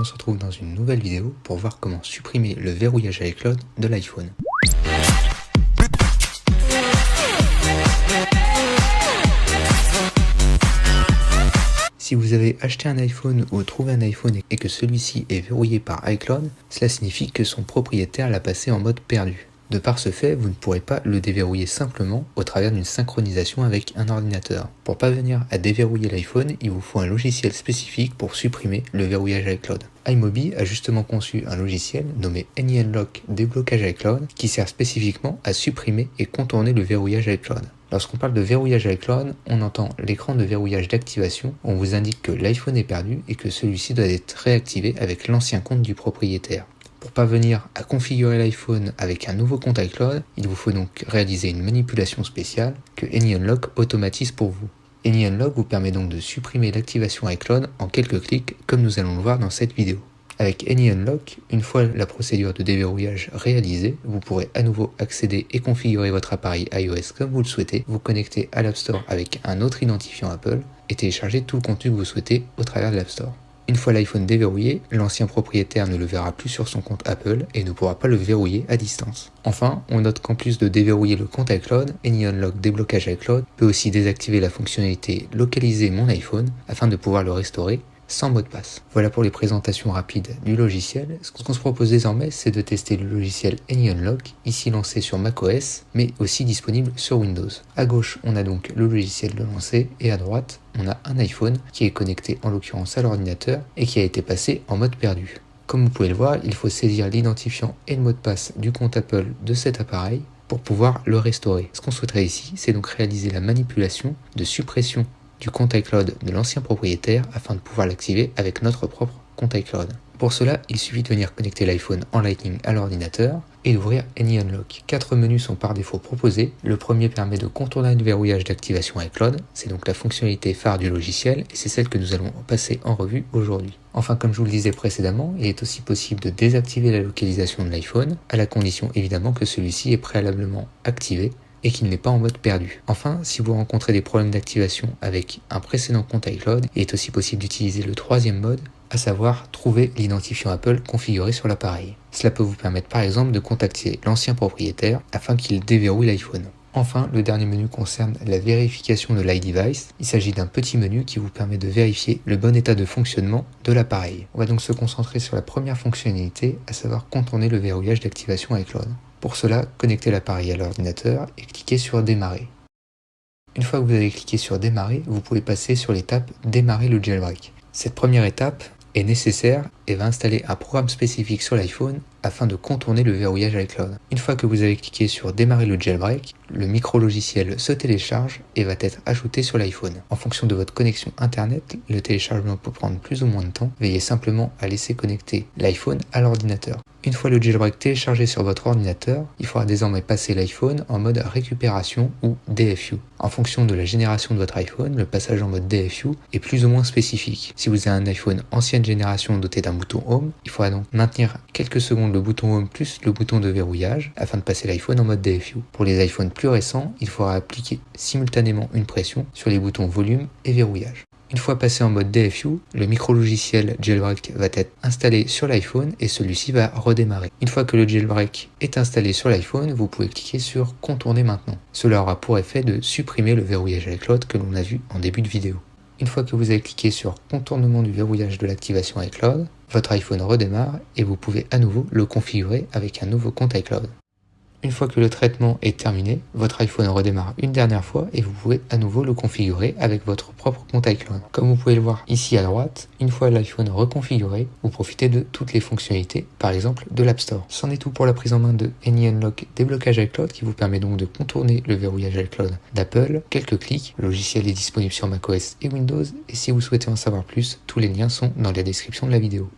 On se retrouve dans une nouvelle vidéo pour voir comment supprimer le verrouillage iCloud de l'iPhone. Si vous avez acheté un iPhone ou trouvé un iPhone et que celui-ci est verrouillé par iCloud, cela signifie que son propriétaire l'a passé en mode perdu. De par ce fait, vous ne pourrez pas le déverrouiller simplement au travers d'une synchronisation avec un ordinateur. Pour parvenir à déverrouiller l'iPhone, il vous faut un logiciel spécifique pour supprimer le verrouillage iCloud. iMobi a justement conçu un logiciel nommé AnyUnlock Déblocage iCloud qui sert spécifiquement à supprimer et contourner le verrouillage iCloud. Lorsqu'on parle de verrouillage iCloud, on entend l'écran de verrouillage d'activation où on vous indique que l'iPhone est perdu et que celui-ci doit être réactivé avec l'ancien compte du propriétaire. Pour parvenir à configurer l'iPhone avec un nouveau compte iCloud, il vous faut donc réaliser une manipulation spéciale que AnyUnlock automatise pour vous. AnyUnlock vous permet donc de supprimer l'activation iCloud en quelques clics comme nous allons le voir dans cette vidéo. Avec AnyUnlock, une fois la procédure de déverrouillage réalisée, vous pourrez à nouveau accéder et configurer votre appareil iOS comme vous le souhaitez, vous connecter à l'App Store avec un autre identifiant Apple et télécharger tout le contenu que vous souhaitez au travers de l'App Store. Une fois l'iPhone déverrouillé, l'ancien propriétaire ne le verra plus sur son compte Apple et ne pourra pas le verrouiller à distance. Enfin, on note qu'en plus de déverrouiller le compte iCloud, AnyUnlock Déblocage iCloud peut aussi désactiver la fonctionnalité Localiser mon iPhone afin de pouvoir le restaurer sans mot de passe. Voilà pour les présentations rapides du logiciel. Ce qu'on se propose désormais, c'est de tester le logiciel AnyUnlock, ici lancé sur macOS, mais aussi disponible sur Windows. À gauche, on a donc le logiciel de lancer, et à droite, on a un iPhone qui est connecté en l'occurrence à l'ordinateur et qui a été passé en mode perdu. Comme vous pouvez le voir, il faut saisir l'identifiant et le mot de passe du compte Apple de cet appareil pour pouvoir le restaurer. Ce qu'on souhaiterait ici, c'est donc réaliser la manipulation de suppression du compte iCloud de l'ancien propriétaire afin de pouvoir l'activer avec notre propre compte iCloud. Pour cela, il suffit de venir connecter l'iPhone en Lightning à l'ordinateur et d'ouvrir AnyUnlock. 4 menus sont par défaut proposés. Le premier permet de contourner le verrouillage d'activation iCloud, c'est donc la fonctionnalité phare du logiciel et c'est celle que nous allons passer en revue aujourd'hui. Enfin, comme je vous le disais précédemment, il est aussi possible de désactiver la localisation de l'iPhone, à la condition évidemment que celui-ci est préalablement activé et qu'il n'est pas en mode perdu. Enfin, si vous rencontrez des problèmes d'activation avec un précédent compte iCloud, il est aussi possible d'utiliser le troisième mode, à savoir trouver l'identifiant Apple configuré sur l'appareil. Cela peut vous permettre par exemple de contacter l'ancien propriétaire afin qu'il déverrouille l'iPhone. Enfin, le dernier menu concerne la vérification de l'iDevice. Il s'agit d'un petit menu qui vous permet de vérifier le bon état de fonctionnement de l'appareil. On va donc se concentrer sur la première fonctionnalité, à savoir contourner le verrouillage d'activation iCloud. Pour cela, connectez l'appareil à l'ordinateur et cliquez sur Démarrer. Une fois que vous avez cliqué sur Démarrer, vous pouvez passer sur l'étape Démarrer le jailbreak. Cette première étape est nécessaire et va installer un programme spécifique sur l'iPhone afin de contourner le verrouillage iCloud. Une fois que vous avez cliqué sur Démarrer le jailbreak, le micro-logiciel se télécharge et va être ajouté sur l'iPhone. En fonction de votre connexion internet, le téléchargement peut prendre plus ou moins de temps. Veillez simplement à laisser connecter l'iPhone à l'ordinateur. Une fois le jailbreak téléchargé sur votre ordinateur, il faudra désormais passer l'iPhone en mode récupération ou DFU. En fonction de la génération de votre iPhone, le passage en mode DFU est plus ou moins spécifique. Si vous avez un iPhone ancienne génération doté d'un bouton Home, il faudra donc maintenir quelques secondes le bouton Home plus le bouton de verrouillage afin de passer l'iPhone en mode DFU. Pour les iPhones plus récents, il faudra appliquer simultanément une pression sur les boutons volume et verrouillage. Une fois passé en mode DFU, le micro-logiciel jailbreak va être installé sur l'iPhone et celui-ci va redémarrer. Une fois que le jailbreak est installé sur l'iPhone, vous pouvez cliquer sur Contourner maintenant. Cela aura pour effet de supprimer le verrouillage iCloud que l'on a vu en début de vidéo. Une fois que vous avez cliqué sur Contournement du verrouillage de l'activation iCloud, votre iPhone redémarre et vous pouvez à nouveau le configurer avec un nouveau compte iCloud. Une fois que le traitement est terminé, votre iPhone redémarre une dernière fois et vous pouvez à nouveau le configurer avec votre propre compte iCloud. Comme vous pouvez le voir ici à droite, une fois l'iPhone reconfiguré, vous profitez de toutes les fonctionnalités, par exemple de l'App Store. C'en est tout pour la prise en main de AnyUnlock Déblocage iCloud qui vous permet donc de contourner le verrouillage iCloud d'Apple. Quelques clics, le logiciel est disponible sur macOS et Windows et si vous souhaitez en savoir plus, tous les liens sont dans la description de la vidéo.